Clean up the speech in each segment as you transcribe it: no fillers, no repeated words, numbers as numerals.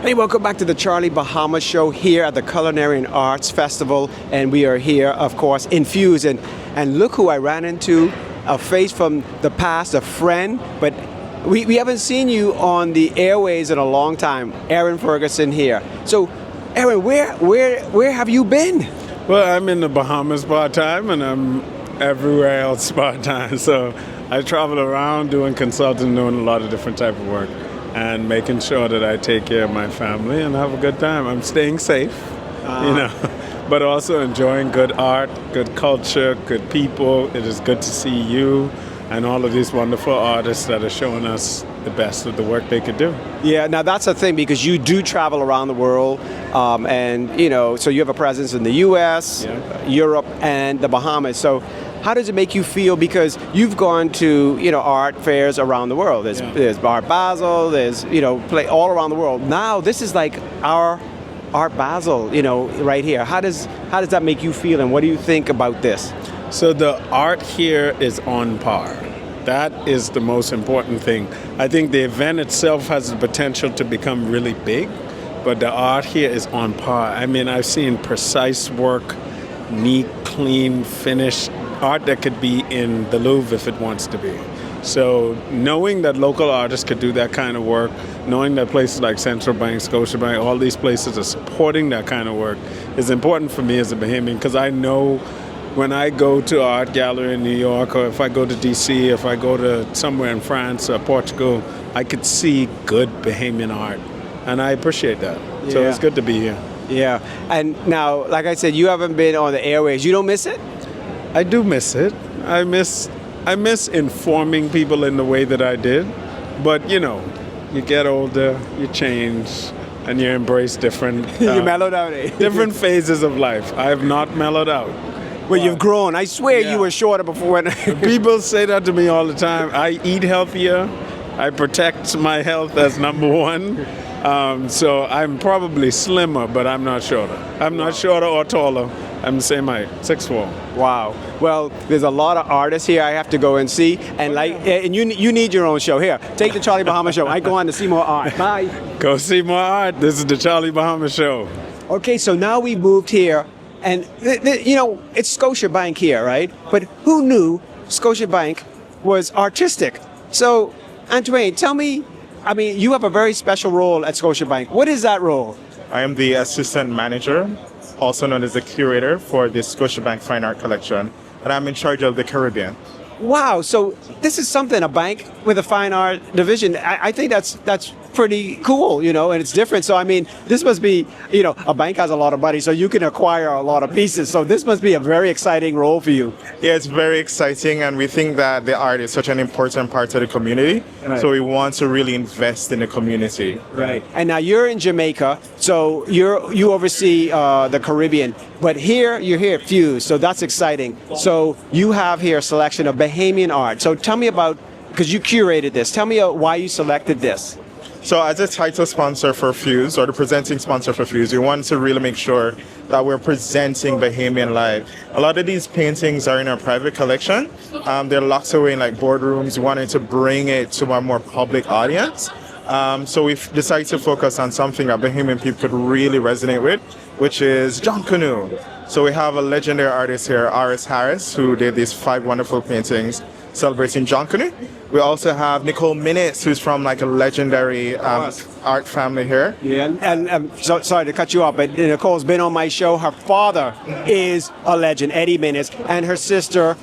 Hey, welcome back to the Charlie Bahama Show here at the Culinary and Arts Festival. And we are here, of course, infused. And look who I ran into, a face from the past, a friend. But we haven't seen you on the airways in a long time. Aaron Ferguson here. So, Aaron, where have you been? Well, I'm in the Bahamas part-time, and I'm everywhere else part-time. So I travel around doing consulting, doing a lot of different type of work, and making sure that I take care of my family and have a good time. I'm staying safe, but also enjoying good art, good culture, good people. It is good to see you and all of these wonderful artists that are showing us the best of the work they could do. Yeah, now that's the thing, because you do travel around the world, so you have a presence in the U.S., Europe, and the Bahamas. So how does it make you feel? Because you've gone to, art fairs around the world. There's Art Basel, there's, play all around the world. Now this is like our Art Basel, right here. How does that make you feel, and what do you think about this? So the art here is on par. That is the most important thing. I think the event itself has the potential to become really big, but the art here is on par. I mean, I've seen precise work, neat, clean, finished art that could be in the Louvre if it wants to be. So knowing that local artists could do that kind of work, knowing that places like Central Bank, Scotiabank, all these places are supporting that kind of work is important for me as a Bahamian, because I know when I go to an art gallery in New York, or if I go to DC, if I go to somewhere in France or Portugal, I could see good Bahamian art. And I appreciate that. Yeah. So it's good to be here. Yeah. And now, like I said, you haven't been on the airways. You don't miss it? I do miss it. I miss informing people in the way that I did. But, you get older, you change, and you embrace different... you mellowed out, eh? different phases of life. I have not mellowed out. Well, you've grown. I swear you were shorter before. People say that to me all the time. I eat healthier. I protect my health as number one. So I'm probably slimmer, but I'm not shorter. I'm not shorter or taller. I'm the same height, 6'4". Wow. Well, there's a lot of artists here I have to go and see. And and you need your own show. Here, take the Charlie Bahama Show. I go on to see more art. Bye. Go see more art. This is the Charlie Bahama Show. Okay, so now we moved here. And, it's Scotiabank here, right? But who knew Scotiabank was artistic? So, Antoine, tell me, you have a very special role at Scotiabank. What is that role? I am the assistant manager, also known as the curator for the Scotiabank Fine Art Collection, and I'm in charge of the Caribbean. Wow, so this is something, a bank with a fine art division. I think that's pretty cool, and it's different. So, this must be, a bank has a lot of money, so you can acquire a lot of pieces. So this must be a very exciting role for you. Yeah, it's very exciting, and we think that the art is such an important part of the community. Right. So we want to really invest in the community. Right. And now you're in Jamaica, so you oversee the Caribbean. But you're here fused, so that's exciting. So you have here a selection of Bahamian art. So tell me about, because you curated this, tell me why you selected this. So as a title sponsor for Fuse, or the presenting sponsor for Fuse, we want to really make sure that we're presenting Bahamian life. A lot of these paintings are in our private collection. They're locked away in boardrooms. We wanted to bring it to a more public audience. So we've decided to focus on something that Bahamian people could really resonate with, which is John Canoe. So we have a legendary artist here, R.S. Harris, who did these 5 wonderful paintings celebrating John Canoe. We also have Nicole Minutes, who's from a legendary art family here. Yeah, and so, sorry to cut you off, but Nicole's been on my show. Her father is a legend, Eddie Minutes, and her sister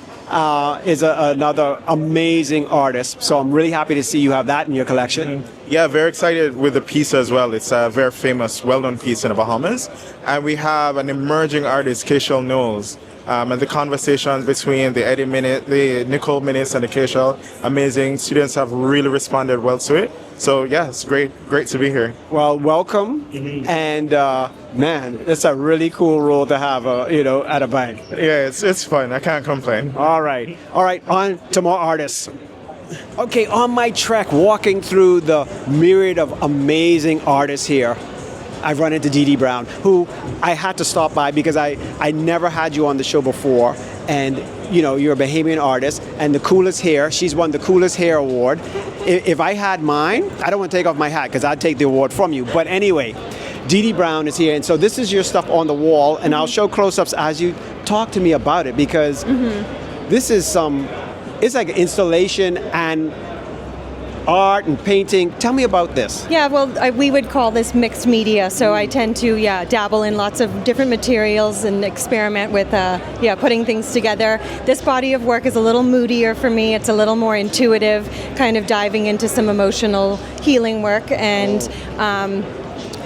is another amazing artist. So I'm really happy to see you have that in your collection. Yeah, very excited with the piece as well. It's a very famous, well-known piece in the Bahamas. And we have an emerging artist, Keishel Knowles. And the conversations between the Nicole Minutes and the Keishel, amazing. Students have really responded well to it. So yeah, it's great to be here. Well, welcome. Mm-hmm. And man, it's a really cool role to have, at a bank. Yeah, it's fun. I can't complain. All right, on to more artists. Okay, on my trek, walking through the myriad of amazing artists here, I've run into Dee Dee Brown, who I had to stop by because I never had you on the show before. And, you're a Bahamian artist and the coolest hair. She's won the coolest hair award. if I had mine, I don't want to take off my hat because I'd take the award from you. But anyway, Dee Dee Brown is here, and so this is your stuff on the wall, and I'll show close-ups as you talk to me about it, because this is it's like installation and art and painting. Tell me about this. Yeah, well, we would call this mixed media. So I tend to, dabble in lots of different materials and experiment with, putting things together. This body of work is a little moodier for me. It's a little more intuitive, kind of diving into some emotional healing work and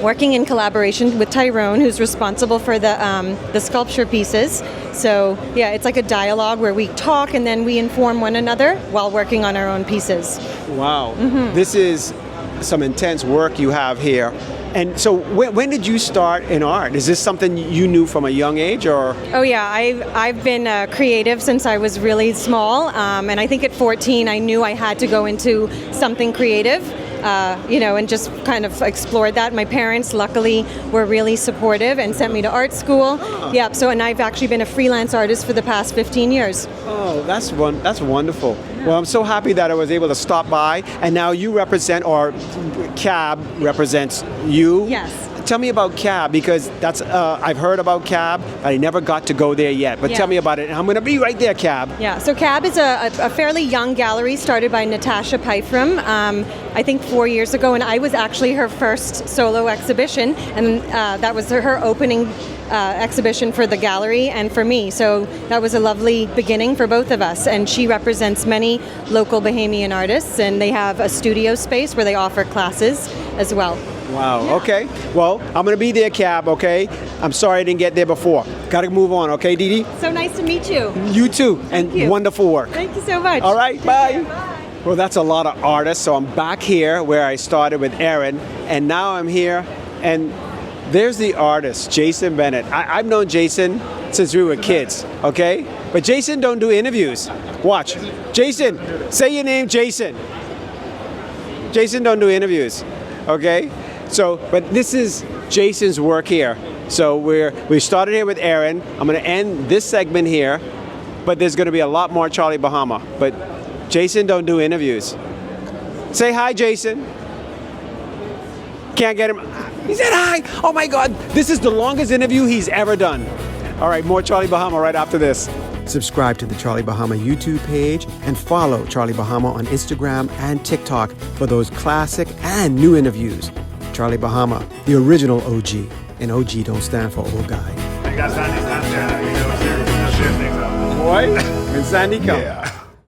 working in collaboration with Tyrone, who's responsible for the sculpture pieces. So yeah, it's like a dialogue where we talk and then we inform one another while working on our own pieces. Wow. This is some intense work you have here. And so when did you start in art? Is this something you knew from a young age, or? Oh yeah, I've been creative since I was really small. And I think at 14 I knew I had to go into something creative. And just kind of explored that. My parents, luckily, were really supportive and sent me to art school. Yeah, and I've actually been a freelance artist for the past 15 years. Oh, that's wonderful. Well, I'm so happy that I was able to stop by, and now you represent, or CAB represents you. Yes. Tell me about CAB, because that's I've heard about CAB, but I never got to go there yet. But tell me about it. I'm going to be right there, CAB. Yeah, so CAB is a fairly young gallery started by Natasha Pyfram, I think 4 years ago, and I was actually her first solo exhibition, and that was her opening exhibition for the gallery and for me. So that was a lovely beginning for both of us. And she represents many local Bahamian artists, and they have a studio space where they offer classes as well. Wow, okay. Well, I'm going to be there, CAB, okay? I'm sorry I didn't get there before. Got to move on, okay, Dee Dee? So nice to meet you. You too, Thank and you. wonderful work. Thank you so much. All right, Take bye. care. Bye. Well, that's a lot of artists. So I'm back here where I started with Aaron, and now I'm here, and there's the artist, Jason Bennett. I've known Jason since we were kids, okay? But Jason don't do interviews. Watch. Jason, say your name, Jason. Jason don't do interviews, okay? So, but this is Jason's work here. So we started here with Aaron. I'm going to end this segment here, but there's going to be a lot more Charlie Bahama. But Jason don't do interviews. Say hi, Jason. Can't get him. He said hi. Oh my God, this is the longest interview he's ever done. All right, more Charlie Bahama right after this. Subscribe to the Charlie Bahama YouTube page and follow Charlie Bahama on Instagram and TikTok for those classic and new interviews. Charlie Bahama, the original OG, and OG don't stand for old guy. You got Sandy's Snapchat, share things out. Boy, and Sandy come. Yeah.